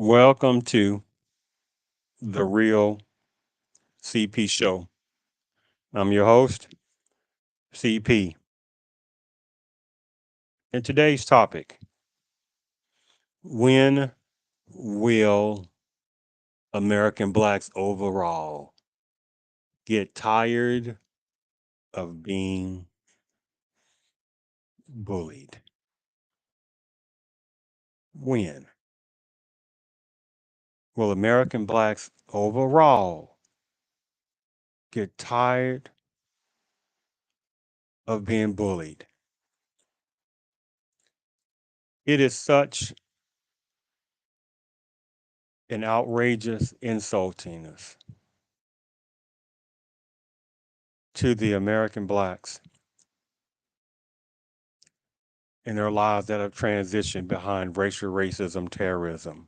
Welcome to the Real CP Show. I'm your host, CP. And today's topic: when will American blacks overall get tired of being bullied? When will American blacks overall get tired of being bullied? It is such an outrageous insultingness to the American blacks in their lives that have transitioned behind racial racism, terrorism.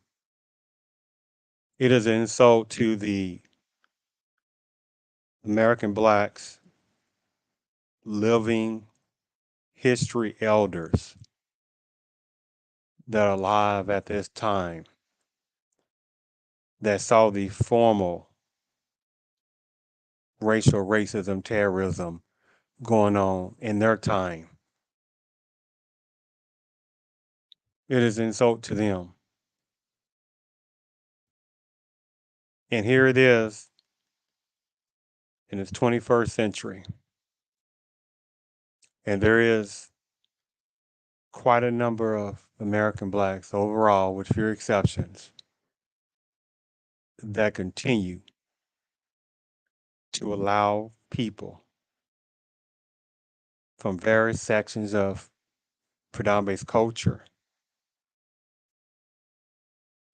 It is an insult to the American blacks, living history elders that are alive at this time that saw the formal racial racism, terrorism going on in their time. It is an insult to them. And here it is in the 21st century. And there is quite a number of American blacks overall, with few exceptions, that continue to allow people from various sections of predominant culture,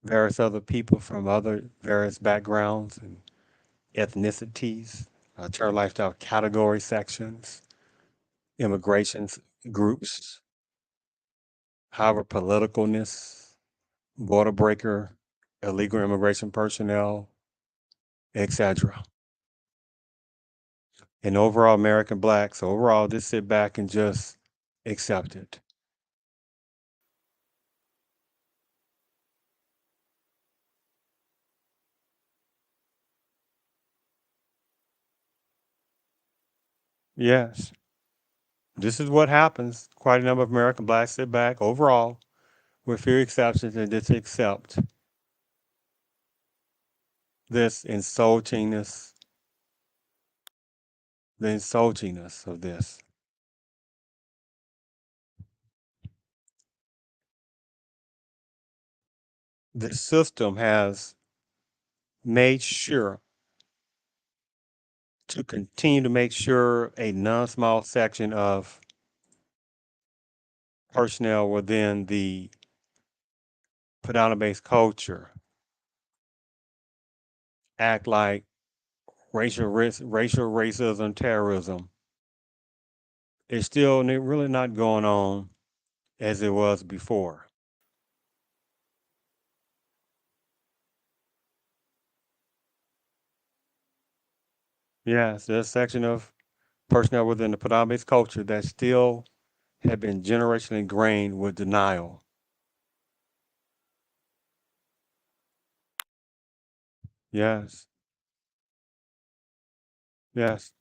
various other people from other various backgrounds and ethnicities, term lifestyle category sections, immigration groups, however, politicalness, border breaker, illegal immigration personnel, etc. And overall, American blacks, overall, just sit back and just accept it. Yes, this is what happens. Quite a number of American blacks sit back overall, with few exceptions, and just accept this insultingness, the insultingness of this. The system has made sure to continue to make sure a non-small section of personnel within the predominant-based culture act like racial racism, terrorism is still really not going on as it was before. Yes, there's a section of personnel within the predominant culture that still have been generationally ingrained with denial. Yes, yes.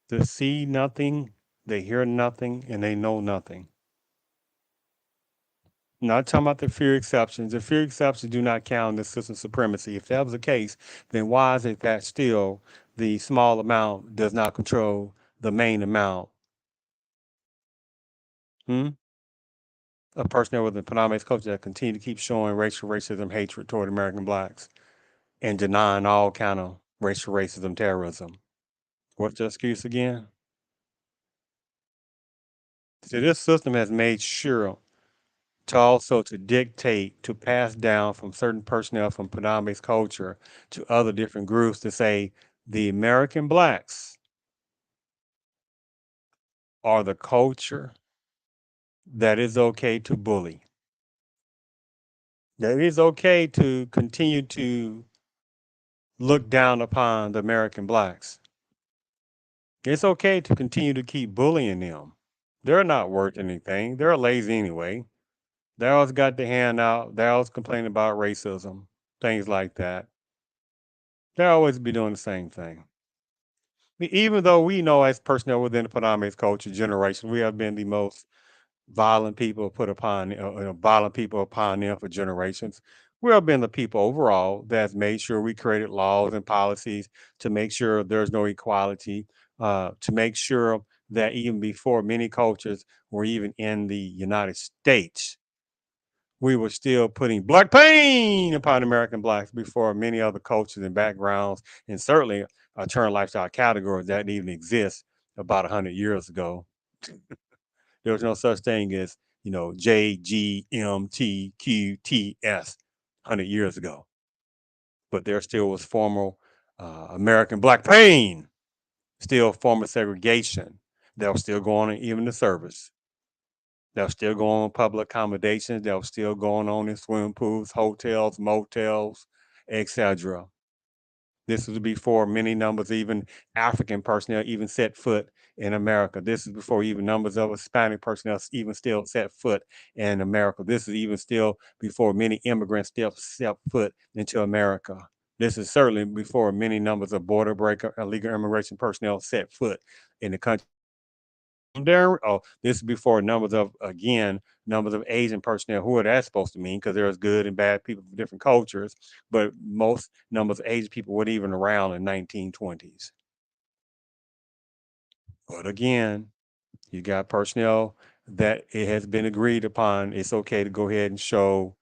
They see nothing, they hear nothing, and they know nothing. Not talking about the few exceptions. The few exceptions do not count in the system supremacy. If that was the case, then why is it that still the small amount does not control the main amount? Hmm? A person with the predominant culture that continue to keep showing racial racism, hatred toward American blacks, and denying all kind of racial racism, terrorism. What's the excuse again? See, this system has made sure to also to dictate, to pass down from certain personnel from predominant culture to other different groups to say the American blacks are the culture that is okay to bully. That it is okay to continue to look down upon the American blacks. It's okay to continue to keep bullying them. They're not worth anything. They're lazy anyway. They always got the hand out. They always complain about racism, things like that. They always be doing the same thing. Even though we know as personnel within the Paname's culture generation, we have been the most violent people put upon violent people upon them for generations. We have been the people overall that's made sure we created laws and policies to make sure there's no equality, to make sure that even before many cultures were even in the United States, we were still putting black pain upon American blacks before many other cultures and backgrounds, and certainly alternative lifestyle categories that even exist about 100 years ago. There was no such thing as, JGMTQTS 100 years ago, but there still was formal American black pain, still formal segregation that was still going on even in the service. That was still going on public accommodations. That was still going on in swimming pools, hotels, motels, etc. This was before many numbers, even African personnel, even set foot in America. This is before even numbers of Hispanic personnel even still set foot in America. This is even still before many immigrants still set foot into America. This is certainly before many numbers of border breaker illegal immigration personnel set foot in the country. There, oh, this is before numbers of Asian personnel. Who are that supposed to mean? Because there's good and bad people from different cultures, but most numbers of Asian people weren't even around in 1920s. But again, you got personnel that it has been agreed upon. It's okay to go ahead and show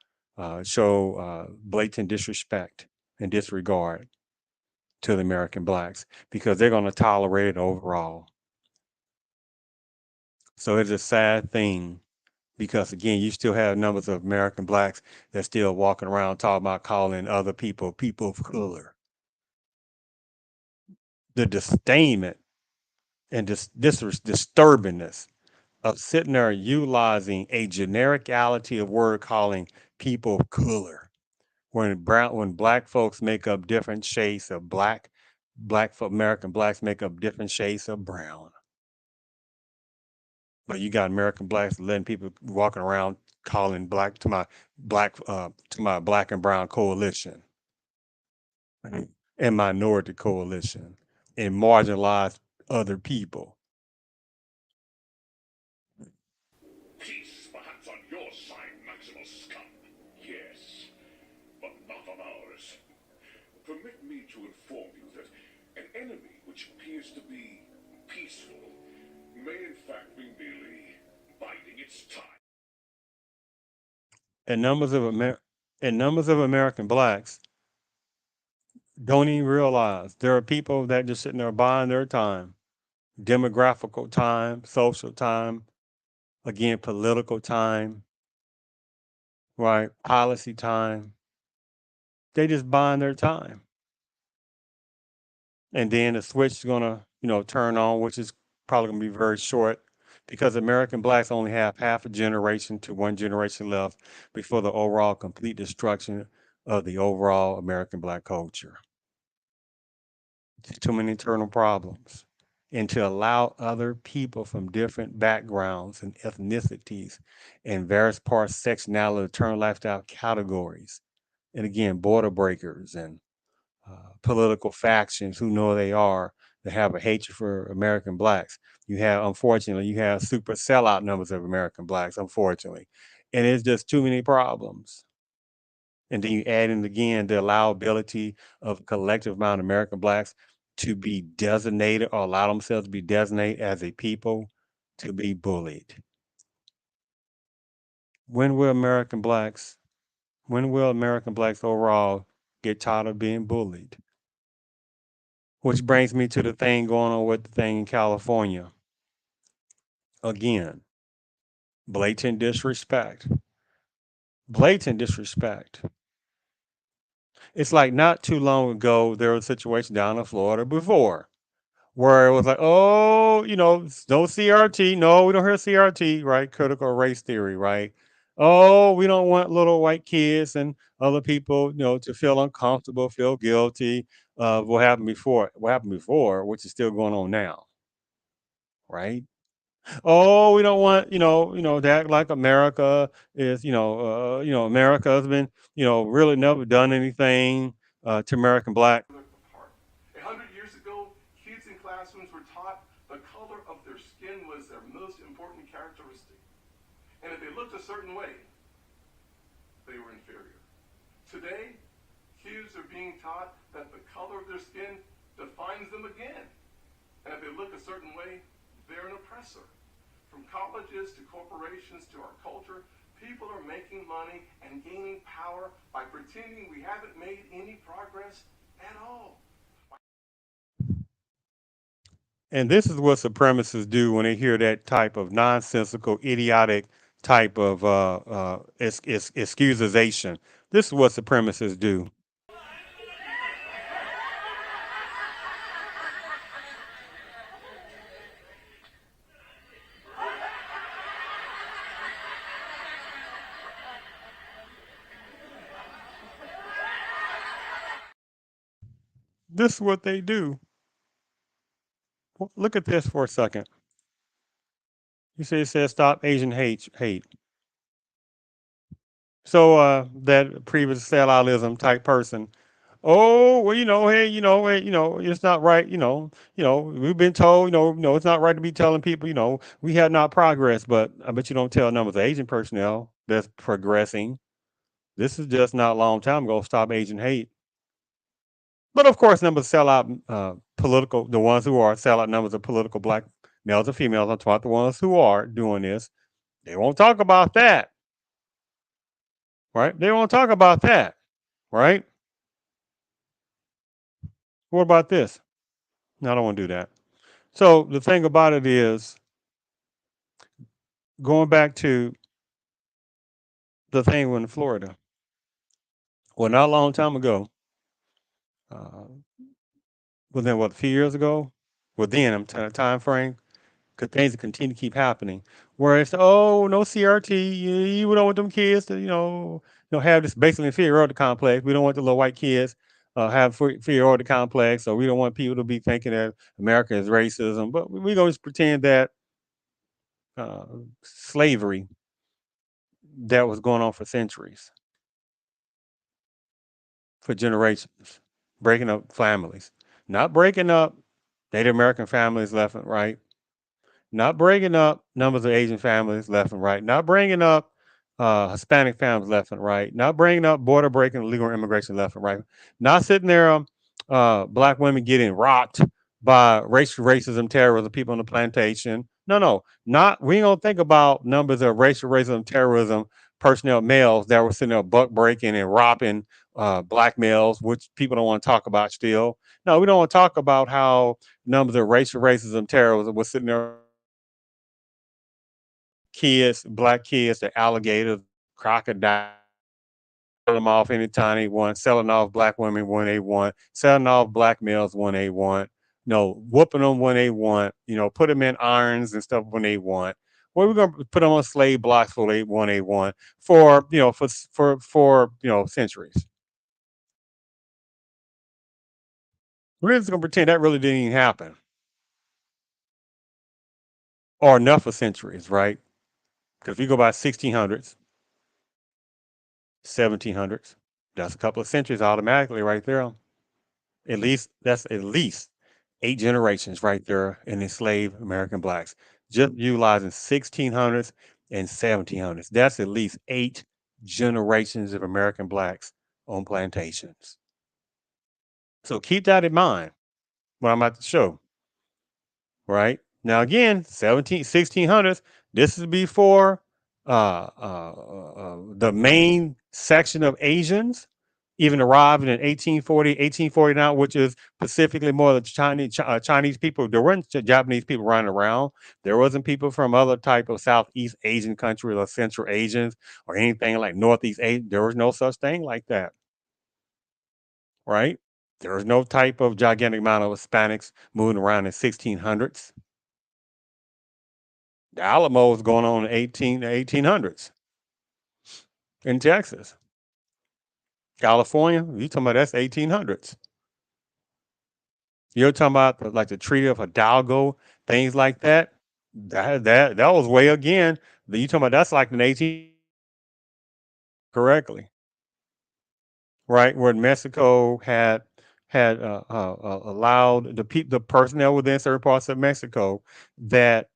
blatant disrespect and disregard to the American blacks because they're going to tolerate it overall. So it's a sad thing because again, you still have numbers of American blacks that still walking around talking about calling other people people of color. The disdainment and this disturbingness of sitting there utilizing a genericality of word calling people of color when black folks make up different shades of American blacks make up different shades of brown. But you got American blacks letting people walking around calling to my black and brown coalition and minority coalition and marginalized other people. Peace, perhaps on your side, Maximus Scum. Yes, but not on ours. Permit me to inform you that an enemy which appears to be peaceful may in fact be merely biding its time. And numbers of American blacks don't even realize there are people that just sitting there buying their time, demographical time, social time, again, political time, right? Policy time. They just buying their time. And then the switch is gonna, turn on, which is probably gonna be very short because American blacks only have half a generation to one generation left before the overall complete destruction of the overall American black culture. Too many internal problems. And to allow other people from different backgrounds and ethnicities and various parts, sectionality, term lifestyle categories, and again, border breakers and political factions who know they are that have a hatred for American blacks. Unfortunately, you have super sellout numbers of American blacks, unfortunately. And it's just too many problems. And then you add in again the allowability of a collective amount of American blacks to be designated or allow themselves to be designated as a people to be bullied. When will American blacks, when will American blacks overall get tired of being bullied? Which brings me to the thing going on with the thing in California. Again, blatant disrespect. Blatant disrespect. It's like not too long ago, there was a situation down in Florida before where it was like, oh, no CRT. No, we don't hear CRT, right? Critical race theory, right? Oh, we don't want little white kids and other people, to feel uncomfortable, feel guilty of what happened before, which is still going on now, right? Oh, we don't want, to act like America is, America has been, really never done anything to American black. Apart. 100 years ago, kids in classrooms were taught the color of their skin was their most important characteristic. And if they looked a certain way, they were inferior. Today, kids are being taught that the color of their skin defines them again. And if they look a certain way, they're an oppressor. From colleges to corporations to our culture, people are making money and gaining power by pretending we haven't made any progress at all. And this is what supremacists do when they hear that type of nonsensical, idiotic type of excusation. This is what supremacists do. This is what they do. Look at this for a second. You say it says stop Asian hate. So that previous selloutism type person. Oh, well, hey, hey, it's not right, we've been told, it's not right to be telling people, we have not progressed, but I bet you don't tell numbers of Asian personnel that's progressing. This is just not a long time ago. Stop Asian hate. But of course, numbers sell out political, the ones who are sell out numbers of political black males and females. I'm talking about the ones who are doing this. They won't talk about that, right? They won't talk about that, right? What about this? No, I don't want to do that. So the thing about it is, going back to the thing in Florida, well, not a long time ago, uh, within what, a few years ago, within time frame, because things continue to keep happening. Where it's, oh, no CRT, you don't want them kids to, have this basically inferiority complex. We don't want the little white kids have inferiority complex, so we don't want people to be thinking that America is racism. But we're going to pretend that uh, slavery that was going on for centuries, for generations, breaking up families, not breaking up Native American families left and right, not bringing up numbers of Asian families left and right, not bringing up Hispanic families left and right, not bringing up border breaking illegal immigration left and right, not sitting there, black women getting rocked by racism, terrorism, people on the plantation. No, no, not. We don't think about numbers of racial racism, terrorism, personnel males that were sitting there buck breaking and robbing black males, which people don't want to talk about still. No, we don't want to talk about how numbers of racial racism, terrorism was sitting there kids, black kids, the alligators, crocodiles, selling them off anytime they want, selling off black women when they want, selling off black males when they want, whooping them when they want, put them in irons and stuff when they want. Well, we're gonna put them on slave blocks for they want for centuries. We're just gonna pretend that really didn't even happen, or enough for centuries, right? Because if you go by 1600s, 1700s, that's a couple of centuries automatically right there. At least that's at least 8 generations right there in enslaved American blacks. Just utilizing 1600s and 1700s. That's at least 8 generations of American blacks on plantations. So keep that in mind when I'm at the show, right? Now again, 1600s. This is before the main section of Asians even arrived in 1840, 1849, which is specifically more the Chinese people. There weren't Japanese people running around. There wasn't people from other type of Southeast Asian countries or Central Asians or anything like Northeast Asian. There was no such thing like that, right? There was no type of gigantic amount of Hispanics moving around in 1600s. The Alamo was going on in 1800s in Texas. California, you talking about that's 1800s. You're talking about like the Treaty of Hidalgo, things like that. That was way again. You talking about that's like an 18 correctly, right? Where Mexico had allowed the personnel within certain parts of Mexico that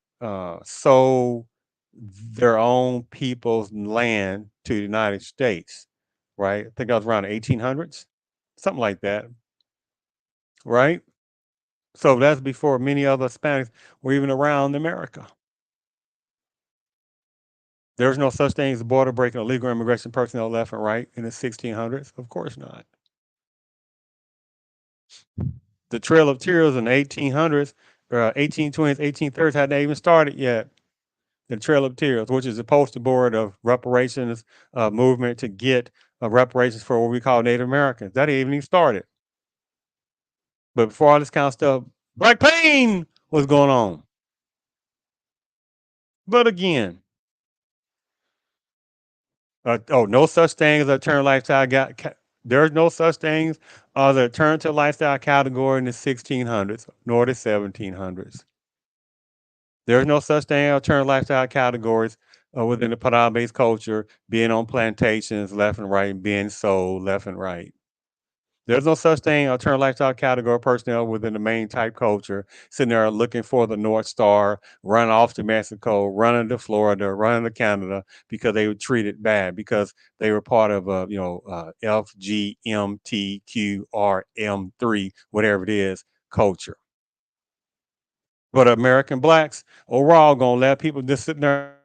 sold their own people's land to the United States, right? I think that was around the 1800s, something like that, right? So that's before many other Hispanics were even around America. There's no such thing as border breaking illegal immigration personnel left and right in the 1600s. Of course not. The Trail of Tears in the 1800s, 1820s, 1830s hadn't even started yet. The Trail of Tears, which is the poster board of reparations movement to get reparations for what we call Native Americans. That ain't even started. But before all this kind of stuff, Black pain was going on. But again, no such thing as a alternative lifestyle. There's no such things as an alternative lifestyle category in the 1600s nor the 1700s. There's no such thing as alternative lifestyle categories within the Padam-based culture, being on plantations left and right, being sold left and right. There's no such thing alternative lifestyle category personnel within the main type culture, sitting there looking for the North Star, running off to Mexico, running to Florida, running to Canada because they were treated bad because they were part of FGMTQRM3, whatever it is, culture. But American blacks overall gonna let people just sit there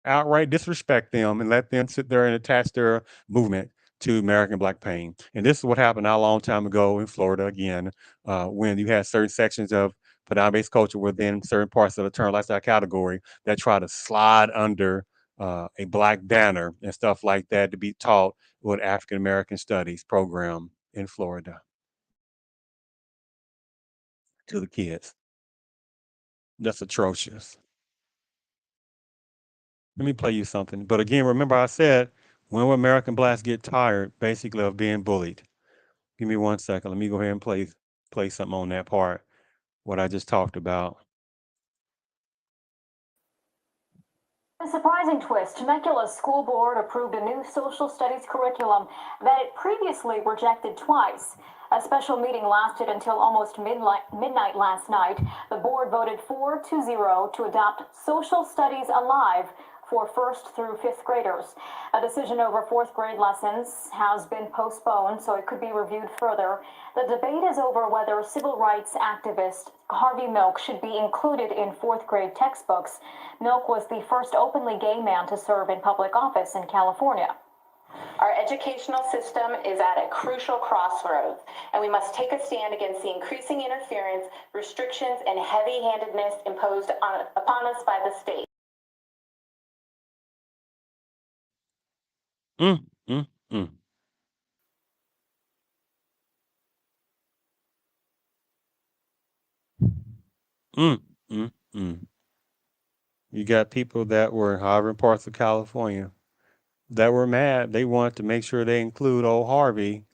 outright disrespect them and let them sit there and attach their movement to American Black pain. And this is what happened not a long time ago in Florida again, when you had certain sections of Padam-based culture within certain parts of the term lifestyle category that try to slide under a black banner and stuff like that to be taught with African American studies program in Florida to the kids. That's atrocious. Let me play you something. But again, remember I said when will American blacks get tired basically of being bullied? Give me 1 second. Let me go ahead and play something on that part, what I just talked about. A surprising twist, Temecula's school board approved a new social studies curriculum that it previously rejected twice. A special meeting lasted until almost midnight last night. The board voted 4-0 to adopt Social Studies Alive for first through fifth graders. A decision over fourth grade lessons has been postponed, so it could be reviewed further. The debate is over whether civil rights activist Harvey Milk should be included in fourth grade textbooks. Milk was the first openly gay man to serve in public office in California. Our educational system is at a crucial crossroads, and we must take a stand against the increasing interference, restrictions, and heavy-handedness imposed upon us by the state. Mm, mm, mm. Mm, mm, mm. You got people that were however in parts of California that were mad. They wanted to make sure they include old Harvey,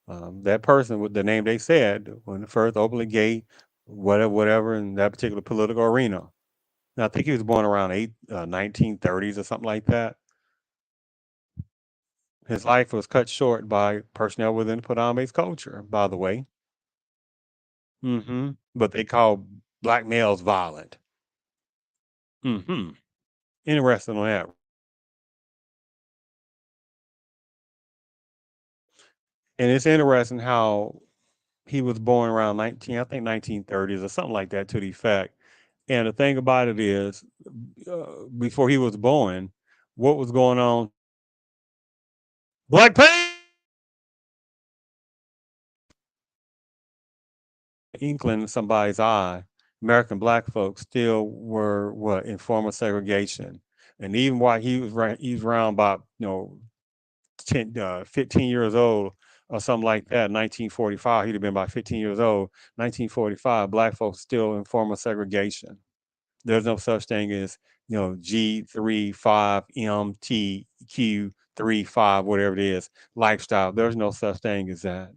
that person with the name they said when the first openly gay, whatever in that particular political arena. Now, I think he was born around 1930s or something like that. His life was cut short by personnel within the Padam-based culture, by the way. But they call black males violent. Interesting on that. And it's interesting how he was born around 1930s or something like that to the effect. And the thing about it is, before he was born, what was going on? Black pain! Inkling in somebody's eye, American black folks still were what in formal segregation. And even while he was around about 15 years old or something like that, 1945, he'd have been about 15 years old. 1945, black folks still in formal segregation. There's no such thing as, G35MTQ35, whatever it is, lifestyle. There's no such thing as that.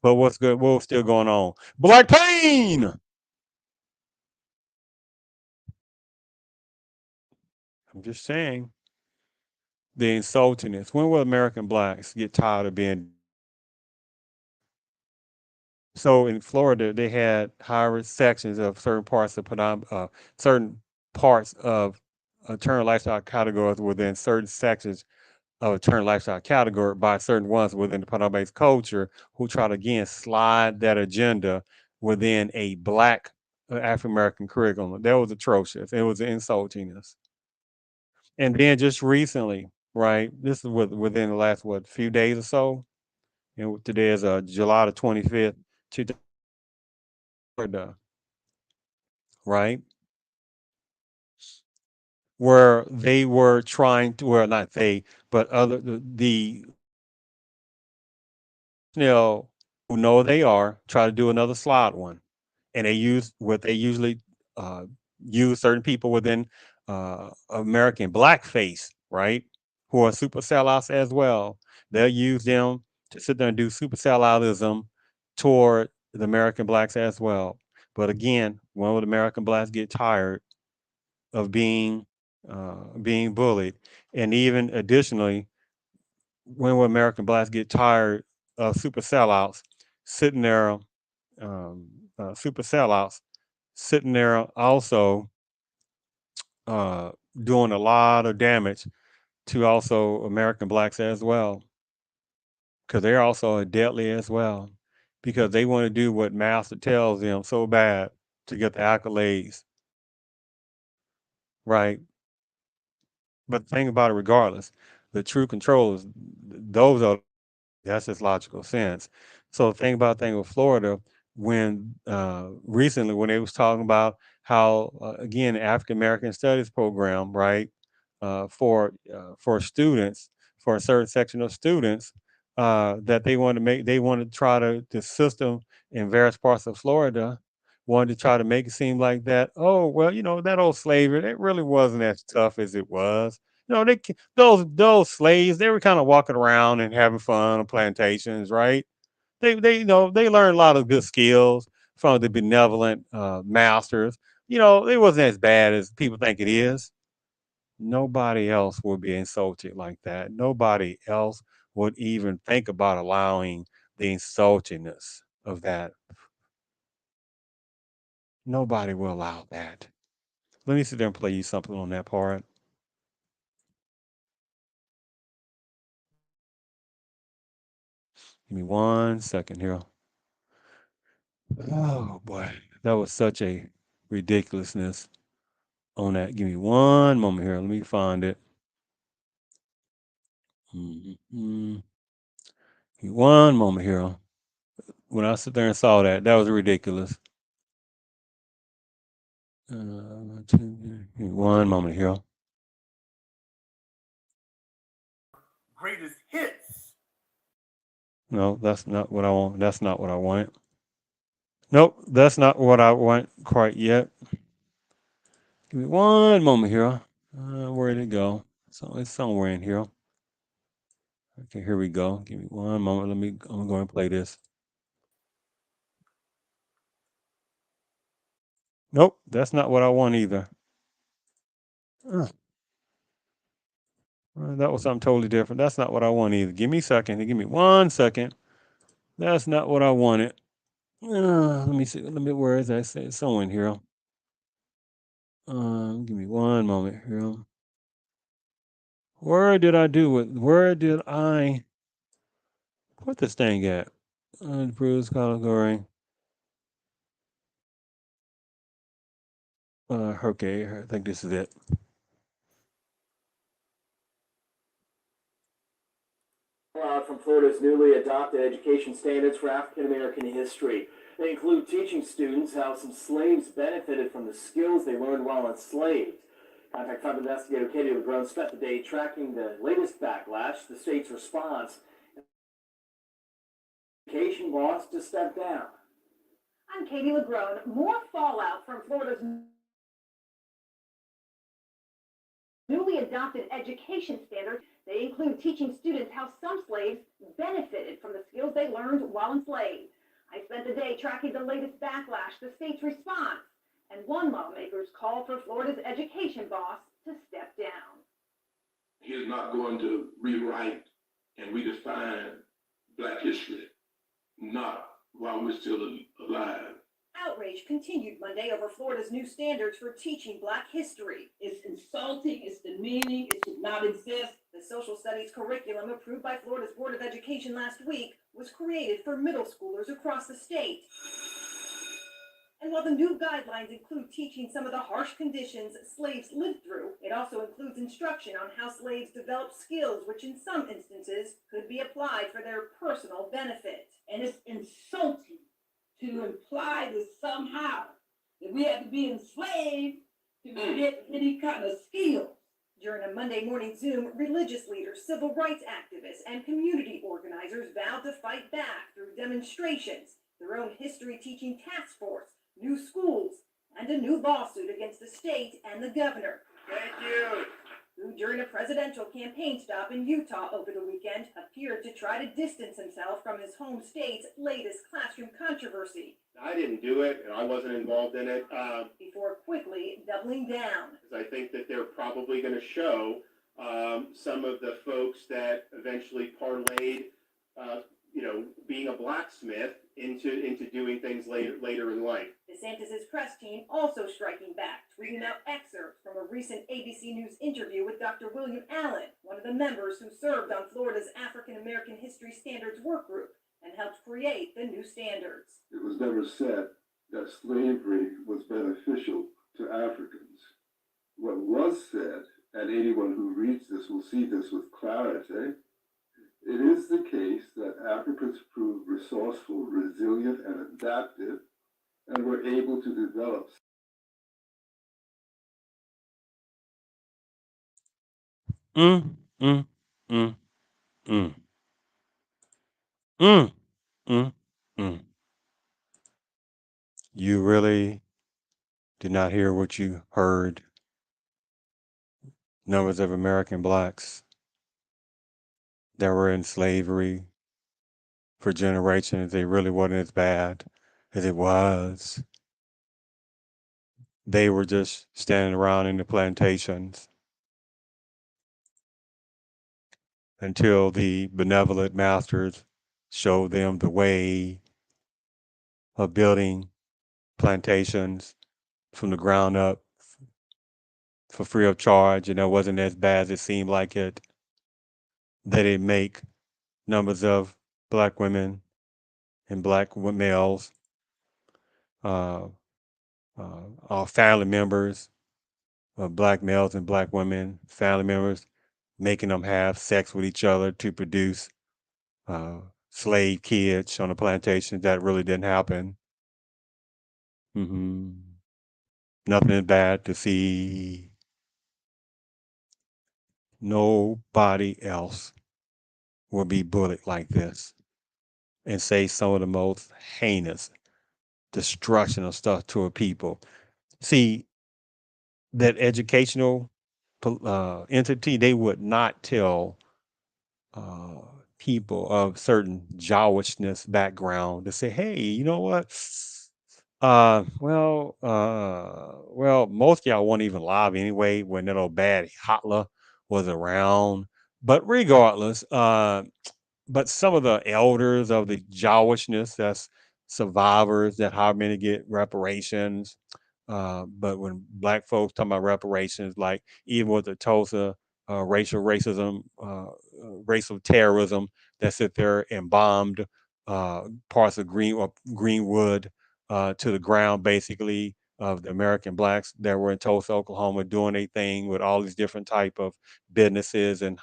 But what's good? What's still going on? Black pain. I'm just saying the insultingness. When will American blacks get tired of being? So in Florida, they had higher sections of certain parts of a certain lifestyle categories within certain sections of a certain lifestyle category by certain ones within the Panama-based culture who try to again slide that agenda within a black African American curriculum. That was atrocious. It was insultingness. And then just recently, right? This is within the last few days or so. And today is July the 25th, 2000, right? Where they were trying to, well, not they, but the who know they are, try to do another slide one. And they use what they usually uh, use certain people within American blackface, right? Who are super sellouts as well. They'll use them to sit there and do super selloutism toward the American blacks as well. But again, when would American blacks get tired of being bullied? And even additionally, when will American blacks get tired of super sellouts sitting there, um, super sellouts sitting there also uh, doing a lot of damage to also American blacks as well, because they're also deadly as well, because they want to do what master tells them so bad to get the accolades, right? But the thing about it, regardless, the true controllers, those are that's just logical sense. So the thing with Florida, when recently when they was talking about how again African American Studies program, right, for students, for a certain section of students, that they want to try to the system in various parts of Florida wanted to try to make it seem like that. Oh well, that old slavery, it really wasn't as tough as it was. Those slaves, they were kind of walking around and having fun on plantations, right? They learned a lot of good skills from the benevolent masters. It wasn't as bad as people think it is. Nobody else would be insulted like that. Nobody else would even think about allowing the insultingness of that. Nobody will allow that. Let me sit there and play you something on that part. Give me 1 second here. Oh boy, that was such a ridiculousness on that. Give me one moment here. Let me find it. Mhm. Give me one moment here. When I sit there and saw that was ridiculous. Give me one moment here. Greatest hits. No, that's not what I want. That's not what I want. Nope, that's not what I want quite yet. Give me one moment here. Where did it go? So it's somewhere in here. Okay, here we go. Give me one moment. I'm gonna go and play this. Nope, that's not what I want either. Uh, that was something totally different. That's not what I want either. Give me a second. Give me 1 second. That's not what I wanted. Let me see. Where is that? It's somewhere in here. Give me one moment here. Where did I put this thing at? Bruce category. Okay, I think this is it. From Florida's newly adopted education standards for African American history. They include teaching students how some slaves benefited from the skills they learned while enslaved. Contact 5 investigator Katie LeGrone spent the day tracking the latest backlash, the state's response, education laws to step down. I'm Katie LeGrone. More fallout from Florida's newly adopted education standards. They include teaching students how some slaves benefited from the skills they learned while enslaved. I spent the day tracking the latest backlash, the state's response, and one lawmaker's call for Florida's education boss to step down. He is not going to rewrite and redefine Black history, not while we're still alive. Outrage continued Monday over Florida's new standards for teaching Black history. It's insulting, it's demeaning, it should not exist. The social studies curriculum approved by Florida's Board of Education last week was created for middle schoolers across the state. And while the new guidelines include teaching some of the harsh conditions slaves lived through, it also includes instruction on how slaves developed skills which in some instances could be applied for their personal benefit. And it's insulting to imply that somehow that we have to be enslaved to get any kind of skills. During a Monday morning Zoom, religious leaders, civil rights activists, and community organizers vowed to fight back through demonstrations, their own history teaching task force, new schools, and a new lawsuit against the state and the governor. Thank you. Who, during a presidential campaign stop in Utah over the weekend, appeared to try to distance himself from his home state's latest classroom controversy. I didn't do it, and I wasn't involved in it. Before quickly doubling down. I think that they're probably going to show some of the folks that eventually parlayed, being a blacksmith into doing things later in life. DeSantis' press team also striking back, tweeting out excerpts from a recent ABC News interview with Dr. William Allen, one of the members who served on Florida's African American History Standards Work Group and helped create the new standards. It was never said that slavery was beneficial to Africans. What was said, and anyone who reads this will see this with clarity, it is the case that Africans proved resourceful, resilient, and adaptive, and were able to develop Mm, mm, mm, mm. Mm, mm, mm. You really did not hear what you heard. Numbers of American blacks that were in slavery for generations, they really wasn't as bad as it was. They were just standing around in the plantations until the benevolent masters showed them the way of building plantations from the ground up for free of charge, and it wasn't as bad as it seemed like it. They didn't make numbers of black women and black males, uh, all family members of black males and black women, family members, making them have sex with each other to produce uh, slave kids on the plantation. That really didn't happen. hmm Nothing is bad to see. Nobody else will be bullied like this and say some of the most heinous destruction of stuff to a people. See, that educational entity, they would not tell uh, people of certain Jewishness background to say, hey, you know what? Well, most of y'all weren't even alive anyway when that old bad Hitler was around. But regardless, but some of the elders of the Jewishness, that's survivors that how many get reparations. But when black folks talk about reparations, like even with the Tulsa racial racism, racial terrorism that sit there and bombed parts of Greenwood to the ground, basically, of the American blacks that were in Tulsa, Oklahoma, doing a thing with all these different type of businesses and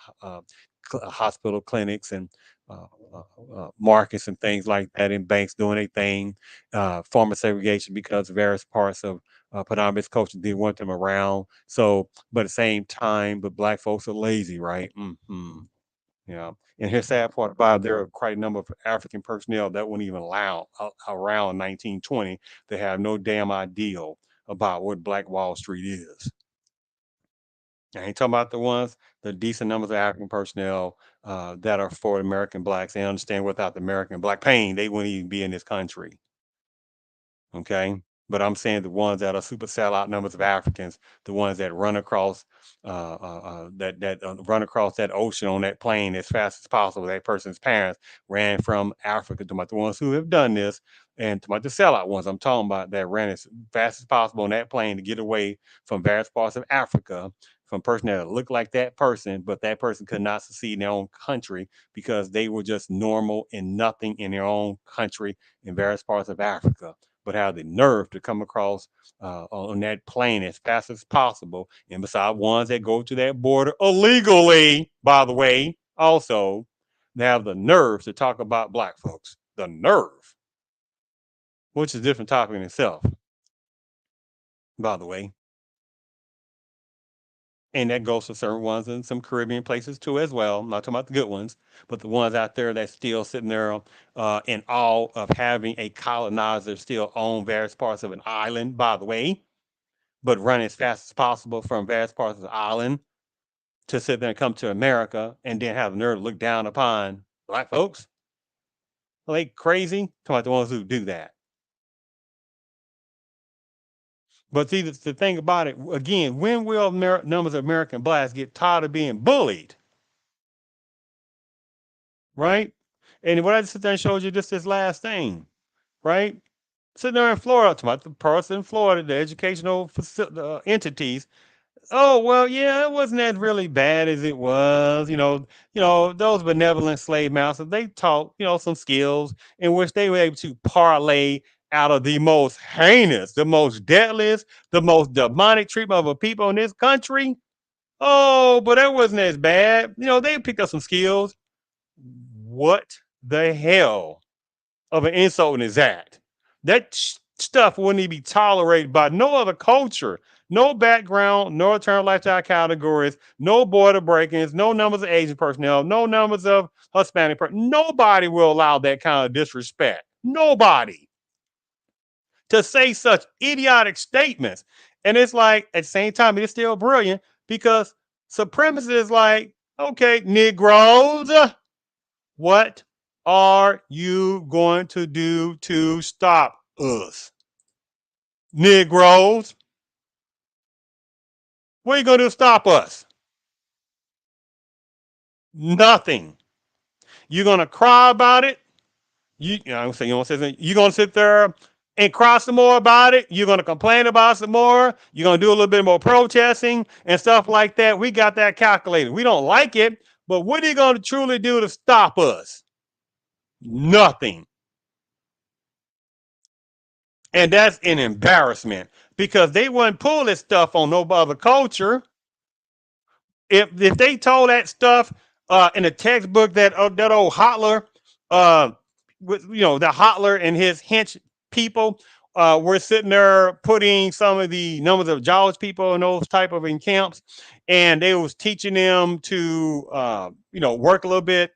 hospital clinics and uh, markets and things like that, in banks doing a thing, farmer segregation because various parts of Padam's culture didn't want them around. So, but at the same time, but black folks are lazy, right? Yeah. And here's the sad part about it, there are quite a number of African personnel that weren't even allowed around 1920. They have no damn idea about what Black Wall Street is. I ain't talking about the ones, the decent numbers of African personnel that are for American blacks. They understand without the American black pain, they wouldn't even be in this country. Okay. But I'm saying the ones that are super sellout numbers of Africans, the ones that run across run across that ocean on that plane as fast as possible. That person's parents ran from Africa. To about the ones who have done this, and to about the sellout ones I'm talking about that ran as fast as possible on that plane to get away from various parts of Africa, from a person that looked like that person, but that person could not succeed in their own country because they were just normal and nothing in their own country in various parts of Africa, but have the nerve to come across on that plane as fast as possible. And beside ones that go to that border illegally, by the way, also, they have the nerve to talk about black folks. The nerve, which is a different topic in itself, by the way. And that goes for certain ones in some Caribbean places too, as well. I'm not talking about the good ones, but the ones out there that's still sitting there in awe of having a colonizer still own various parts of an island, by the way, but run as fast as possible from various parts of the island to sit there and come to America and then have the nerve to look down upon black folks. Well, they crazy. Talking about the ones who do that. But see, the thing about it, again, when will numbers of American blacks get tired of being bullied? Right? And what I just sit there and showed you just this last thing, right? Sitting there in Florida, talking about the person in Florida, the educational entities. Oh well, yeah, it wasn't as really bad as it was. Those benevolent slave masters, they taught some skills in which they were able to parlay out of the most heinous, the most deadliest, the most demonic treatment of a people in this country. Oh, but that wasn't as bad. They picked up some skills. What the hell of an insult is that? That stuff wouldn't even be tolerated by no other culture, no background, no alternative lifestyle categories, no border break-ins, no numbers of Asian personnel, no numbers of Hispanic. Nobody will allow that kind of disrespect. Nobody to say such idiotic statements. And it's like at the same time, it's still brilliant because supremacy is like, okay, Negroes, what are you going to do to stop us? Negroes, what are you going to do to stop us? Nothing. You're going to cry about it. You're going to sit there and cry some more about it. You're going to complain about it some more. You're going to do a little bit more protesting and stuff like that. We got that calculated. We don't like it, but what are you going to truly do to stop us? Nothing. And that's an embarrassment because they wouldn't pull this stuff on no other culture. If they told that stuff in a textbook that old Hotler, the Hotler and his hench people were sitting there putting some of the numbers of Jaws people in those type of in camps, and they was teaching them to work a little bit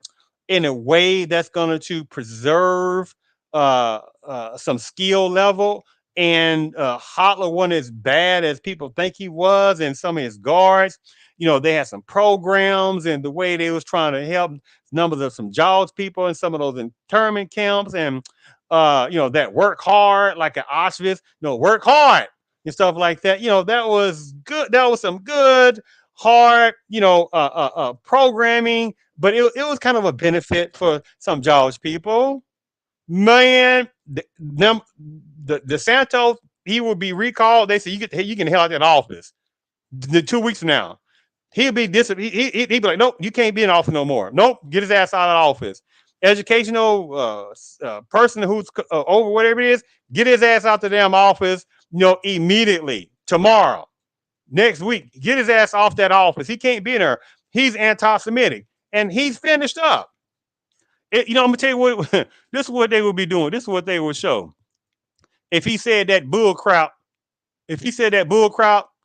in a way that's going to preserve some skill level. And Hotler wasn't as bad as people think he was, and some of his guards they had some programs and the way they was trying to help numbers of some Jaws people in some of those internment camps and that work hard like at Auschwitz, work hard and stuff like that. That was good. That was some good hard, programming, but it was kind of a benefit for some Jaws people. Man, the Santos, he will be recalled. They say you can hell out that office the 2 weeks from now. He'd be he'd be like, nope, you can't be in office no more. Nope, get his ass out of the office. Educational person who's over whatever it is, get his ass out the damn office, immediately. Tomorrow, next week, get his ass off that office. He can't be in there. He's anti-Semitic, and he's finished up. I'm gonna tell you what. This is what they would be doing. This is what they would show. If he said that bull crap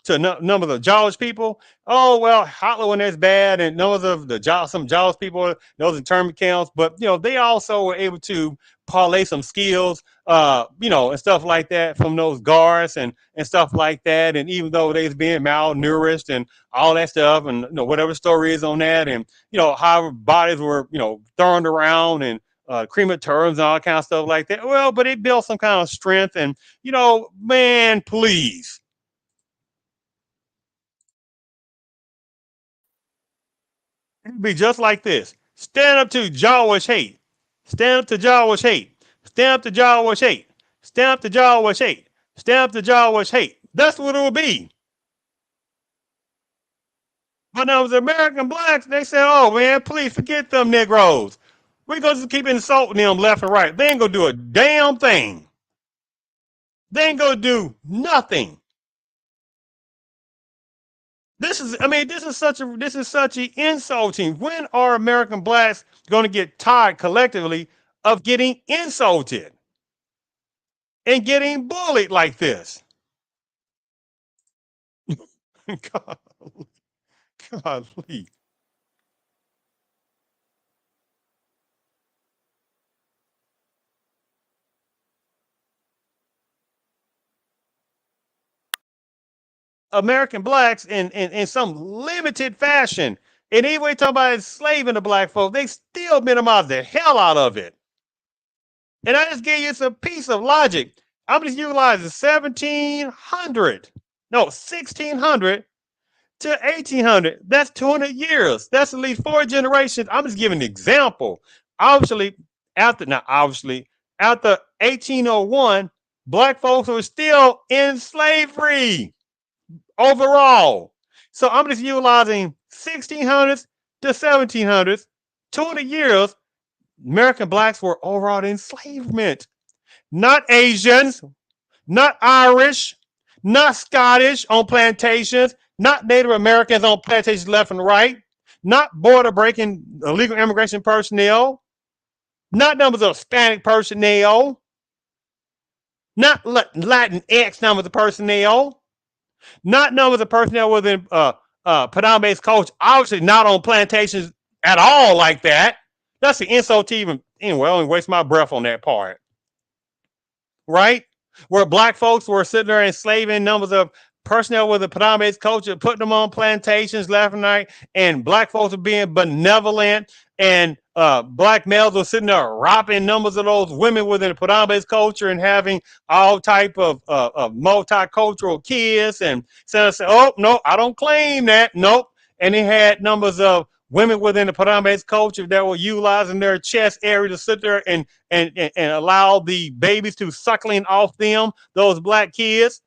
to numbers of Jaws people, oh well, Hotler when that's bad, and numbers of some Jaws people, those internment camps, but they also were able to parlay some skills, and stuff like that from those guards and stuff like that. And even though they was being malnourished and all that stuff, and whatever story is on that, and how bodies were thrown around and crematoriums and all kind of stuff like that. Well, but it built some kind of strength, and man, please. It'd be just like this. Stand up to Jawish hate. Stand up to Jawish hate. Stand up to Jawish hate. Stand up to Jawish hate. Stand up to Jawish hate. That's what it would be. But now the American blacks, they said, oh man, please forget them Negroes. We're gonna just keep insulting them left and right. They ain't gonna do a damn thing. They ain't gonna do nothing. This is such a insulting. When are American blacks gonna get tired collectively of getting insulted and getting bullied like this? God, golly. American blacks in some limited fashion. And anyway, talking about enslaving the black folks, they still minimize the hell out of it. And I just gave you some piece of logic. I'm just utilizing 1700, no, 1600 to 1800. That's 200 years. That's at least 4 generations. I'm just giving an example. Obviously, after 1801, black folks were still in slavery overall. So I'm just utilizing 1600s to 1700s, 200 years. American blacks were overall in enslavement. Not Asians, not Irish, not Scottish on plantations, not Native Americans on plantations left and right, not border breaking illegal immigration personnel, not numbers of Hispanic personnel, not Latin X numbers of personnel, not numbers of personnel within predominant culture, obviously not on plantations at all like that. That's the insult to even, anyway, I only waste my breath on that part, right? Where black folks were sitting there enslaving numbers of personnel with the predominant culture, putting them on plantations left and right, and black folks were being benevolent, and black males were sitting there robbing numbers of those women within the predominant culture and having all type of multicultural kids, and so oh no, I don't claim that, nope. And they had numbers of women within the predominant culture that were utilizing their chest area to sit there and allow the babies to suckling off them, those black kids.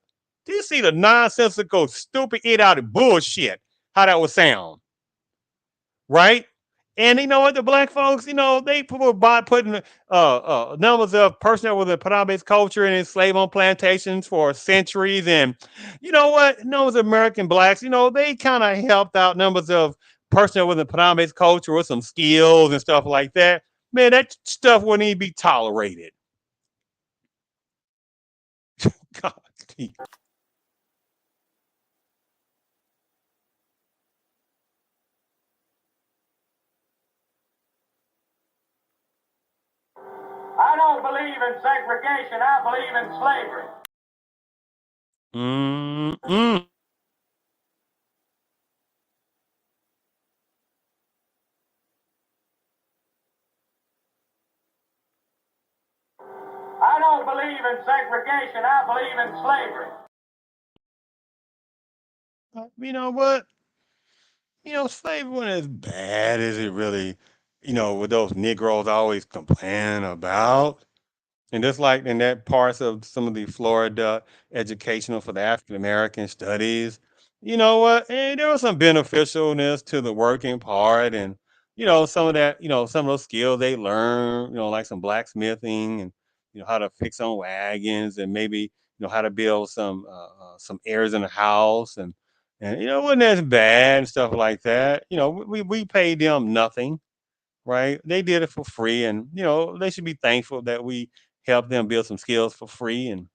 Do you see the nonsensical, stupid, idiotic bullshit? How that would sound, right? And you know what, the black folks, they were by putting numbers of personnel with the predominant culture and enslaved on plantations for centuries. And you know what, numbers of American blacks, they kind of helped out numbers of personnel with the predominant culture with some skills and stuff like that. Man, that stuff wouldn't even be tolerated. God. I don't believe in segregation. I believe in slavery. Mm-mm. I don't believe in segregation. I believe in slavery. You know what? Slavery wasn't as bad as it really, with those Negroes always complaining about. And just like in that parts of some of the Florida educational for the African American studies, you know what? There was some beneficialness to the working part, and some of that, some of those skills they learned, like some blacksmithing, and how to fix on wagons, and maybe how to build some airs in the house, and it wasn't as bad and stuff like that. We paid them nothing, right? They did it for free, and they should be thankful that we helped them build some skills for free. And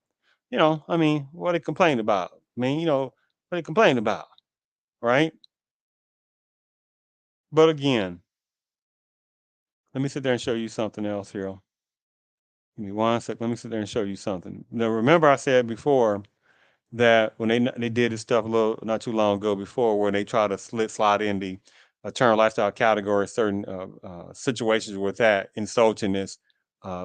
I mean, what they complained about? I mean, what they complained about, right? But again, let me sit there and show you something else here. Give me one sec. Let me sit there and show you something. Now, remember I said before that when they did this stuff a little not too long ago before, where they try to slide in the term lifestyle category, certain situations with that, insultingness,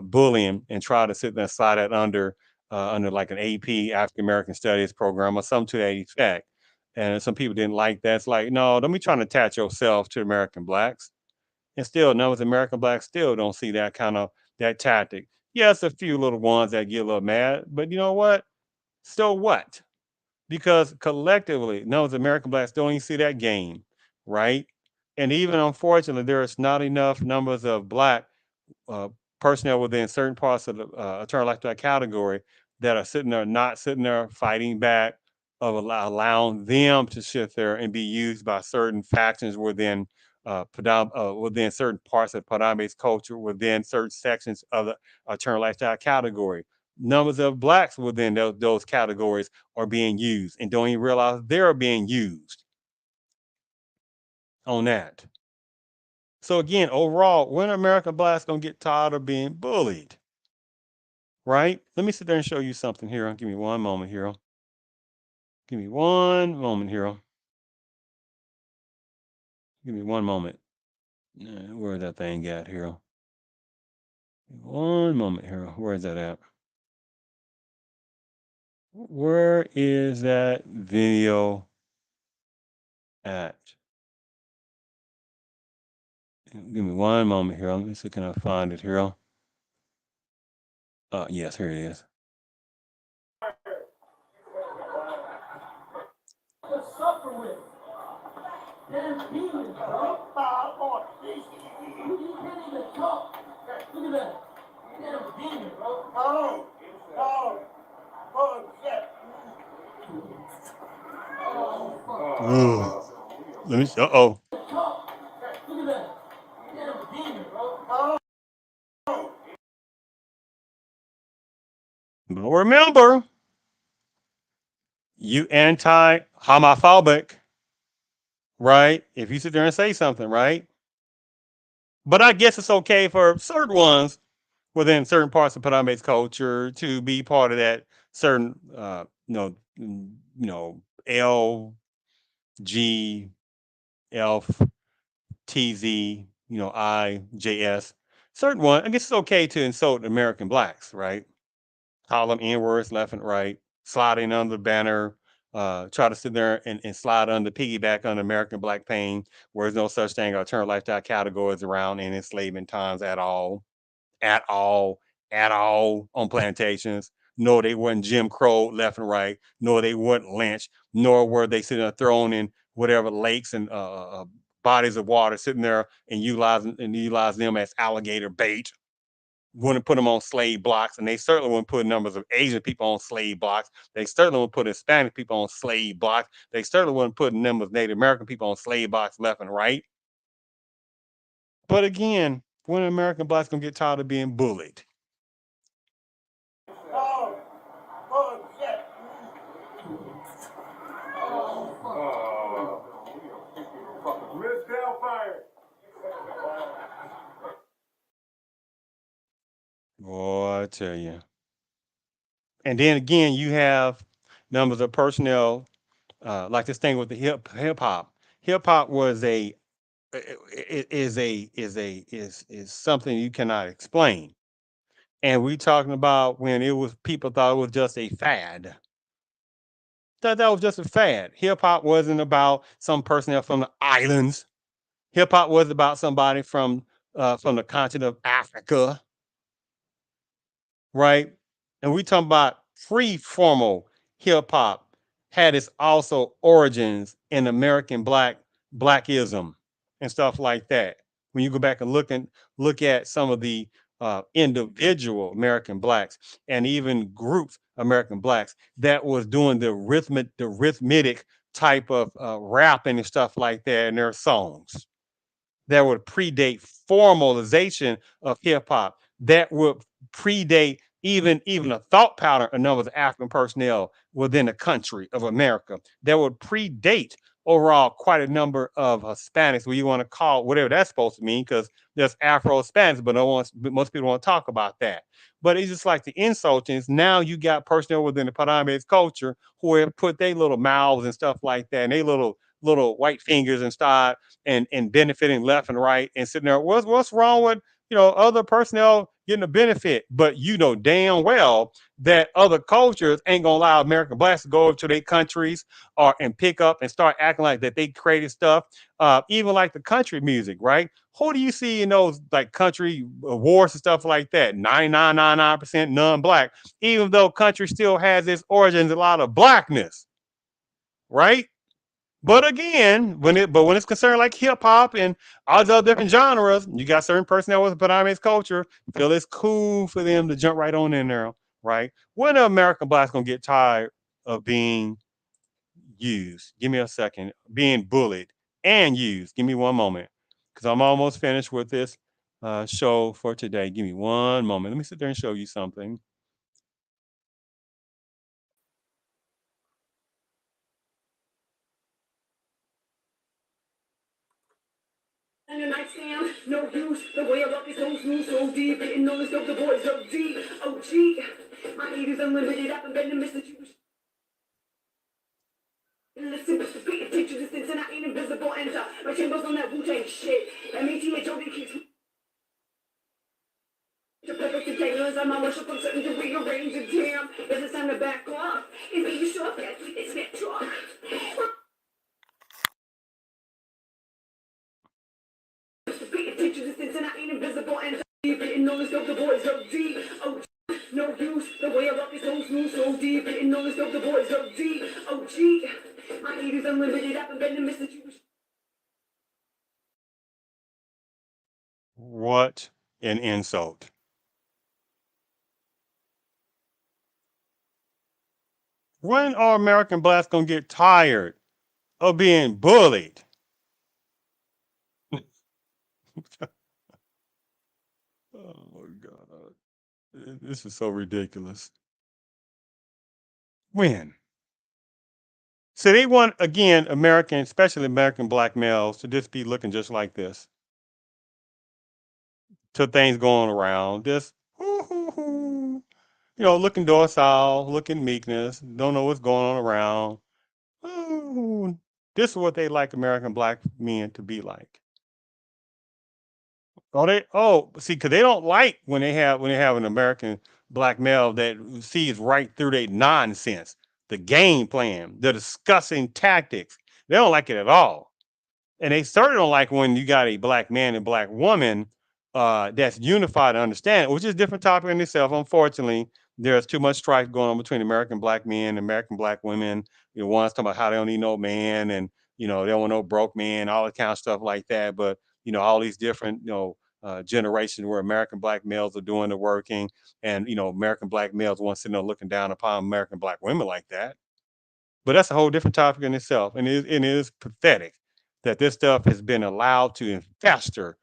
bullying, and try to sit there and slide that under like an AP African American Studies program or something to that effect. And some people didn't like that. It's like, no, don't be trying to attach yourself to American blacks. And still, none of the American blacks still don't see that kind of that tactic. Yes, a few little ones that get a little mad, but you know what? So what? Because collectively, none of the American blacks don't even see that game, right? And even unfortunately, there's not enough numbers of black uh, personnel within certain parts of the eternal lifetime category that are sitting there, not sitting there fighting back, of allowing them to sit there and be used by certain factions within within certain parts of Padam's culture, within certain sections of the eternal lifestyle category. Numbers of blacks within those categories are being used and don't even realize they're being used on that. So again, overall, when American blacks gonna get tired of being bullied? Right? Let me sit there and show you something here. Give me one moment, hero. Give me one moment, hero. Give me one moment. Where's that thing at, hero? One moment, hero. Where is that at? Where is that video at? Give me one moment, hero. Let me see, can I find it, hero? Yes, here it is. Suffer with. Damn demons, bro. You can't even talk. Look at that. Damn demon, bro. Oh, oh, oh, shit. Let me see. Uh-oh. Look at that. Damn demon, bro. But remember, you anti-homophobic, right? If you sit there and say something, right? But I guess it's okay for certain ones within certain parts of Padambe's culture to be part of that certain, L, G, L, T, Z, I, J, S. Certain one, I guess it's okay to insult American blacks, right? Call them N words left and right, sliding under the banner, try to sit there and slide under, piggyback on American black pain, where there's no such thing alternative lifestyle categories around in enslavement times at all, at all, at all on plantations. No, they weren't Jim Crow left and right. No, they weren't lynched. Nor were they sitting there thrown in whatever lakes and bodies of water, sitting there and utilizing them as alligator bait. Wouldn't put them on slave blocks, and they certainly wouldn't put numbers of Asian people on slave blocks. They certainly wouldn't put Hispanic people on slave blocks. They certainly wouldn't put numbers of Native American people on slave blocks left and right. But again, when American blacks gonna get tired of being bullied? Oh, oh, shit. Red Hellfire. Boy, I tell you. And then again, you have numbers of personnel, like this thing with the hip hop. Hip hop was is something you cannot explain. And we talking about when it was people thought it was just a fad. That was just a fad. Hip hop wasn't about some personnel from the islands. Hip hop was about somebody from the continent of Africa, right? And we talking about free formal hip hop had its also origins in American blackism and stuff like that. When you go back and look at some of the individual American blacks and even groups American blacks that was doing the rhythmic type of rapping and stuff like that in their songs that would predate formalization of hip hop, that would predate even a thought pattern of numbers of African personnel within the country of America, that would predate overall quite a number of Hispanics, what you want to call whatever that's supposed to mean, because there's Afro Hispanics, but most people want to talk about that. But it's just like the insultings. Now you got personnel within the Padambe's culture who have put their little mouths and stuff like that, and they little little white fingers and start and benefiting left and right and sitting there. What's wrong with other personnel getting a benefit? But you know damn well that other cultures ain't gonna allow American blacks to go over to their countries or and pick up and start acting like that they created stuff. Even like the country music, right? Who do you see in those like country awards and stuff like that? 99.99% non-black, even though country still has its origins a lot of blackness, right? But again, when it's concerned like hip hop and all these other different genres, you got certain personnel with Panama's culture feel it's cool for them to jump right on in there, right? When are American blacks gonna get tired of being used? Give me a second. Being bullied and used. Give me one moment, because I'm almost finished with this show for today. Give me one moment. Let me sit there and show you something. And the nightstand, no use. The way I love is so smooth, so deep. Getting on the stove, the boys so deep. Oh, gee. My heat is unlimited. I've been betting to miss that you. Listen, pay attention to this, and I ain't invisible. Enter my chambers on that Wu-Tang shit. M.A.T. and Jody keeps. The perfect containers, I'm a worship, I'm certain to rearrange the jam. Is it time to back off? Is baby sure that it's that truck? Pay attention to this, and I ain't invisible. And getting on the stove, the boys so deep. Oh, no use. The way I love is so smooth, so deep. Getting on the stove, the boys so deep. Oh, gee. My heat is unlimited. I've been betting to miss that you. What an insult. When are American blacks gonna get tired of being bullied? Oh my God. This is so ridiculous. When? So they want again American, especially American black males, to just be looking just like this. To things going around, just looking docile, looking meekness, don't know what's going on around. Ooh, this is what they like American black men to be like. Oh, see, because they don't like when they have an American black male that sees right through their nonsense, the game plan, the discussing tactics. They don't like it at all. And they certainly don't like when you got a black man and black woman that's unified and understand, which is a different topic in itself. Unfortunately, there's too much strife going on between American black men and American black women. One's talking about how they don't need no man, and they don't want no broke man, all that kind of stuff like that. But all these different generations where American black males are doing the working, and American black males want to sit there looking down upon American black women like that. But that's a whole different topic in itself, and it is pathetic that this stuff has been allowed to fester,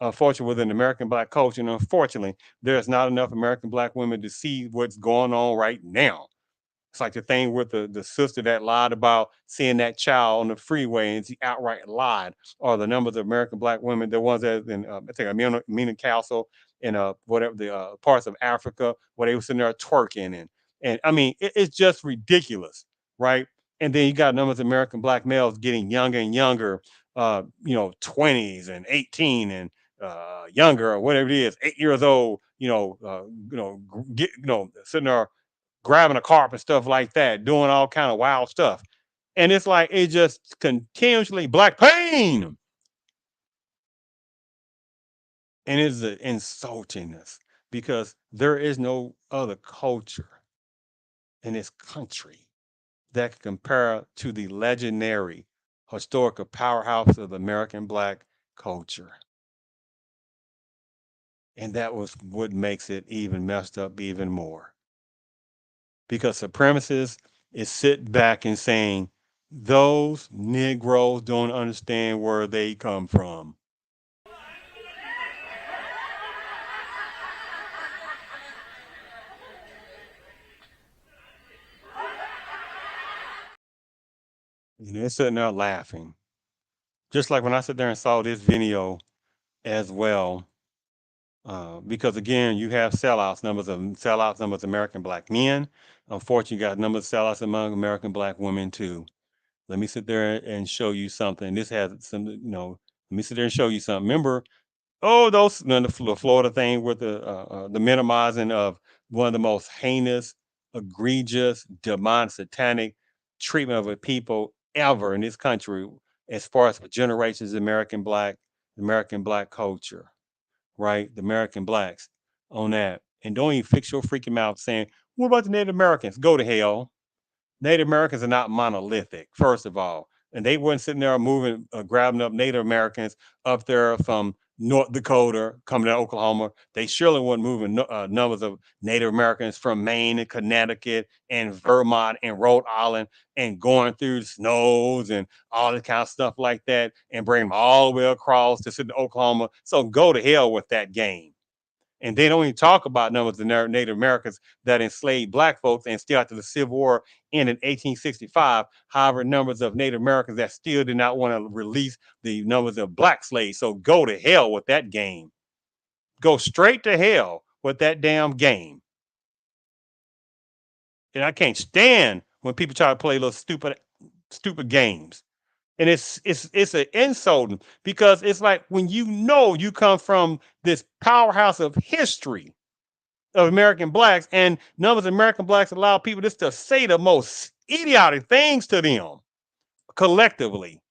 unfortunately, within American black culture. And unfortunately, there's not enough American black women to see what's going on right now. It's like the thing with the sister that lied about seeing that child on the freeway and she outright lied, or the numbers of American black women, the ones that in I think Amina Castle in whatever the parts of Africa where they were sitting there twerking, and I mean it's just ridiculous, right? And then you got numbers of American black males getting younger and younger, 20s and 18 and younger or whatever it is, 8 years old, sitting there grabbing a carp and stuff like that, doing all kind of wild stuff. And it's like it just continuously black pain. And it's an insultingness because there is no other culture in this country that can compare to the legendary historical powerhouse of American black culture. And that was what makes it even messed up even more. Because supremacists is sitting back and saying those Negroes don't understand where they come from. And they're sitting there laughing. Just like when I sit there and saw this video as well, because again, you have sellouts numbers of American black men. Unfortunately, you got numbers of sellouts among American black women too. Let me sit there and show you something. This has some, let me sit there and show you something. Remember, those the Florida thing with the minimizing of one of the most heinous, egregious, demonic, satanic treatment of a people ever in this country, as far as for generations, American black culture, right? The American blacks on that, and don't even fix your freaking mouth saying, "What about the Native Americans?" Go to hell. Native Americans are not monolithic, first of all. And they weren't sitting there moving, grabbing up Native Americans up there from North Dakota, coming to Oklahoma. They surely weren't moving numbers of Native Americans from Maine and Connecticut and Vermont and Rhode Island and going through the snows and all this kind of stuff like that and bring them all the way across to sit in Oklahoma. So go to hell with that game. And they don't even talk about numbers of Native Americans that enslaved black folks, and still after the Civil War ended in 1865, however, numbers of Native Americans that still did not want to release the numbers of black slaves. So go to hell with that game. Go straight to hell with that damn game. And I can't stand when people try to play little stupid games. And it's an insult, because it's like when you come from this powerhouse of history of American blacks, and numbers of American blacks allow people just to say the most idiotic things to them collectively,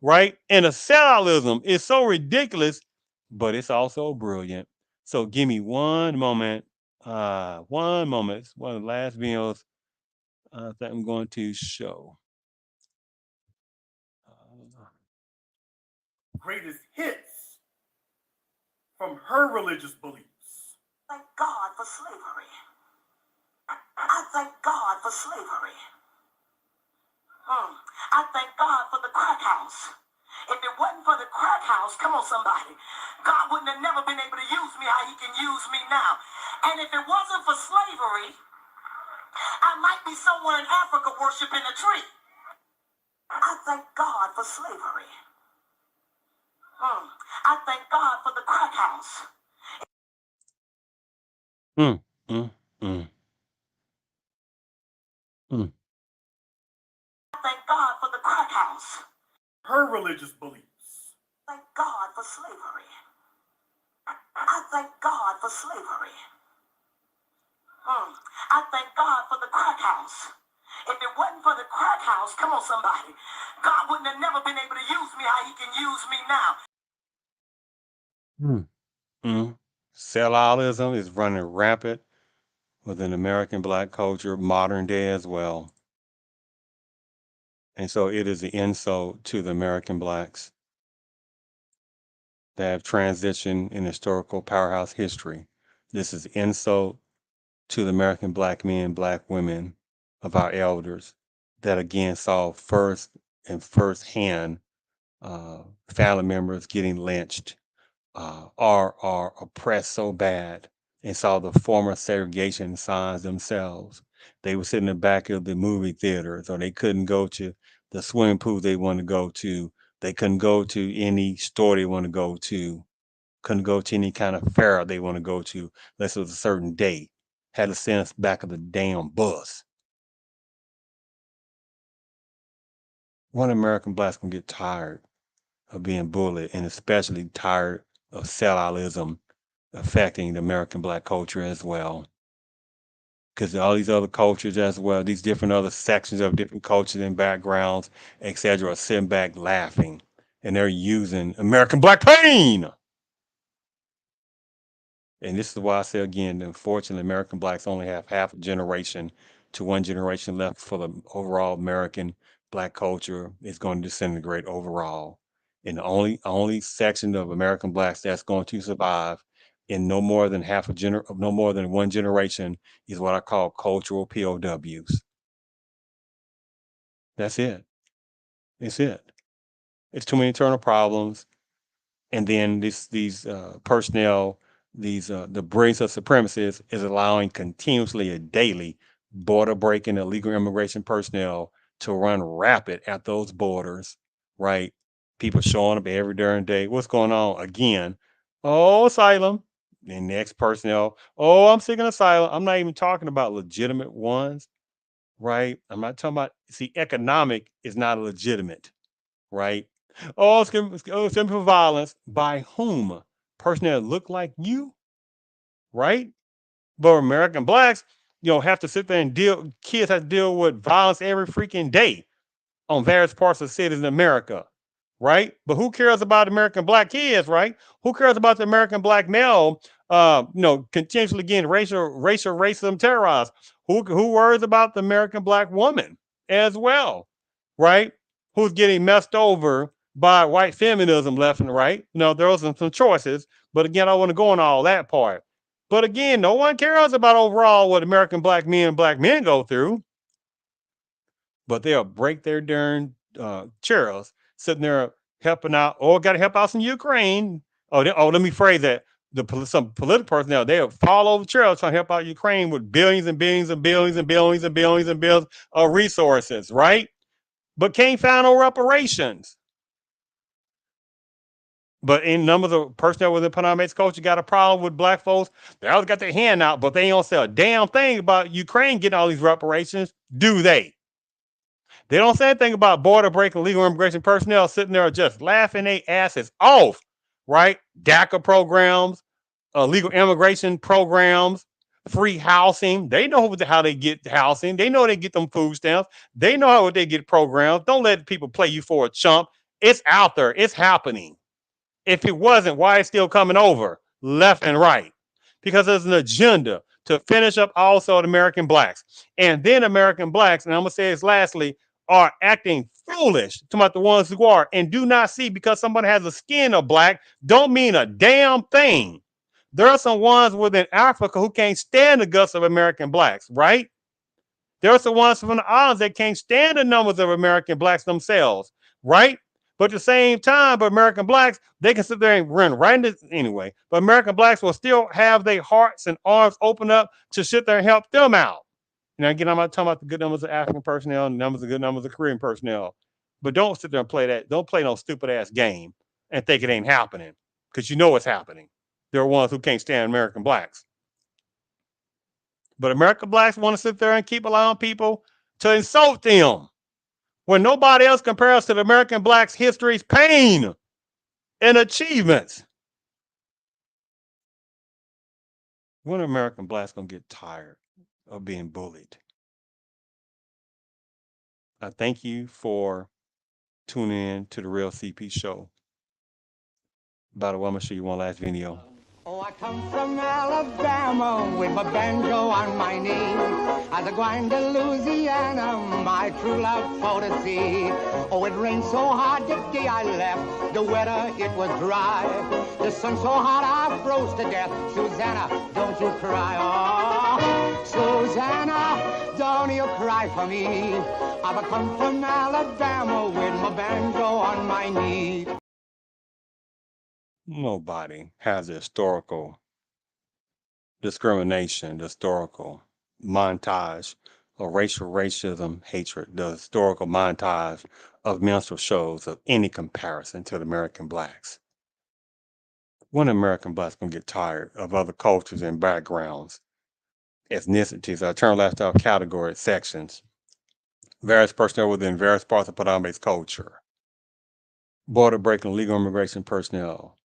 right? And the selloutism is so ridiculous, but it's also brilliant. So give me one moment. One moment. It's one of the last videos that I'm going to show. Greatest hits from her religious beliefs. Thank God for slavery. I thank God for slavery. I thank God for the crack house. If it wasn't for the crack house, come on somebody, God wouldn't have never been able to use me how he can use me now. And if it wasn't for slavery, I might be somewhere in Africa worshiping a tree. I thank God for slavery. I thank God for the crack house. Mm, mm, mm, mm. I thank God for the crack house. Her religious beliefs. Thank God for slavery. I thank God for slavery. I thank God for the crack house. If it wasn't for the crack house, come on somebody, God wouldn't have never been able to use me how he can use me now. Selloutism is running rampant within American black culture, modern day as well. And so it is an insult to the American blacks that have transitioned in historical powerhouse history. This is insult to the American black men, black women of our elders that again saw firsthand family members getting lynched, are oppressed so bad, and saw the former segregation signs themselves. They would sit in the back of the movie theaters, or they couldn't go to the swimming pool they wanted to go to. They couldn't go to any store they want to go to. Couldn't go to any kind of fair they want to go to unless it was a certain day. Had to send us back of the damn bus. One American blacks gonna get tired of being bullied, and especially tired of selloutism affecting the American black culture as well. Because all these other cultures as well, these different other sections of different cultures and backgrounds, etc., are sitting back laughing, and they're using American black pain. And this is why I say again, unfortunately, American blacks only have half a generation to one generation left for the overall American black culture is going to disintegrate overall. And the only section of American blacks that's going to survive in no more than no more than one generation is what I call cultural POWs. That's it. It's it. It's too many internal problems, and then these personnel, the brilliance of supremacists is allowing continuously and daily border breaking illegal immigration personnel to run rapid at those borders, right? People showing up every darn day. What's going on again? Oh, asylum. And next personnel, oh, I'm seeking asylum. I'm not even talking about legitimate ones, right? I'm not talking about, see, economic is not legitimate, right? Oh, it's for violence. By whom? Person that look like you, right? But American blacks, have to sit there and kids have to deal with violence every freaking day on various parts of cities in America, right? But who cares about American black kids, right? Who cares about the American black male, continuously getting racial racism terrorized? Who worries about the American black woman as well, right? Who's getting messed over by white feminism left and right? There are some choices, but again, I want to go on all that part. But again, no one cares about overall what American black men go through, but they'll break their darn chairs sitting there helping out, or got to help out some Ukraine. Let me phrase that. Some political personnel, they'll fall over chairs trying to help out Ukraine with billions and billions and billions and billions and billions and billions of resources, right? But can't find no reparations. But in numbers of personnel within Panama's culture got a problem with black folks. They always got their hand out, but they don't say a damn thing about Ukraine getting all these reparations, do they? They don't say anything about border breaking legal immigration personnel sitting there just laughing their asses off, right? DACA programs, legal immigration programs, free housing. They know how they get housing. They know they get them food stamps. They know how they get programs. Don't let people play you for a chump. It's out there. It's happening. If it wasn't, why it's still coming over left and right? Because there's an agenda to finish up also the American blacks. And then American blacks, and I'm going to say this lastly, are acting foolish to about the ones who are and do not see because somebody has a skin of black don't mean a damn thing. There are some ones within Africa who can't stand the guts of American blacks, right? There are some ones from the islands that can't stand the numbers of American blacks themselves, right? But at the same time, but American blacks, they can sit there and run right into anyway. But American blacks will still have their hearts and arms open up to sit there and help them out. Now, again, I'm not talking about the good numbers of African personnel and good numbers of Korean personnel. But don't sit there and play that. Don't play no stupid ass game and think it ain't happening because you know it's happening. There are ones who can't stand American blacks. But American blacks want to sit there and keep allowing people to insult them when nobody else compares to the American blacks' history's pain and achievements. When are American blacks gonna get tired of being bullied? I thank you for tuning in to the Real CP show. By the way, I'm gonna show you one last video. Oh, I come from Alabama with my banjo on my knee. As I grind to Louisiana, my true love for to see. Oh, it rained so hard the day I left, the weather it was dry. The sun so hot I froze to death. Susanna, don't you cry. Oh, Susanna, don't you cry for me. I've come from Alabama with my banjo on my knee. Nobody has the historical discrimination, the historical montage of racial racism, hatred, the historical montage of minstrel shows of any comparison to the American blacks. When American blacks gonna get tired of other cultures and backgrounds, ethnicities, alternative lifestyle categories, sections, various personnel within various parts of Padambe's culture, border breaking legal immigration personnel,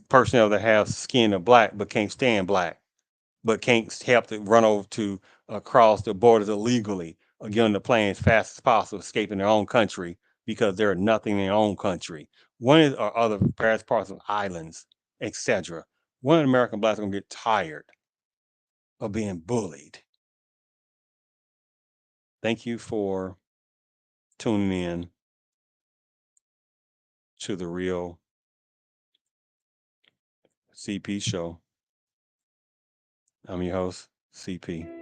personnel that have skin of black but can't stand black, but can't help to run over to across the borders illegally, getting the plane as fast as possible, escaping their own country because they're nothing in their own country. One is or other various parts of islands, etc. When American blacks are gonna get tired of being bullied. Thank you for tuning in to the Real CP show. I'm your host, CP.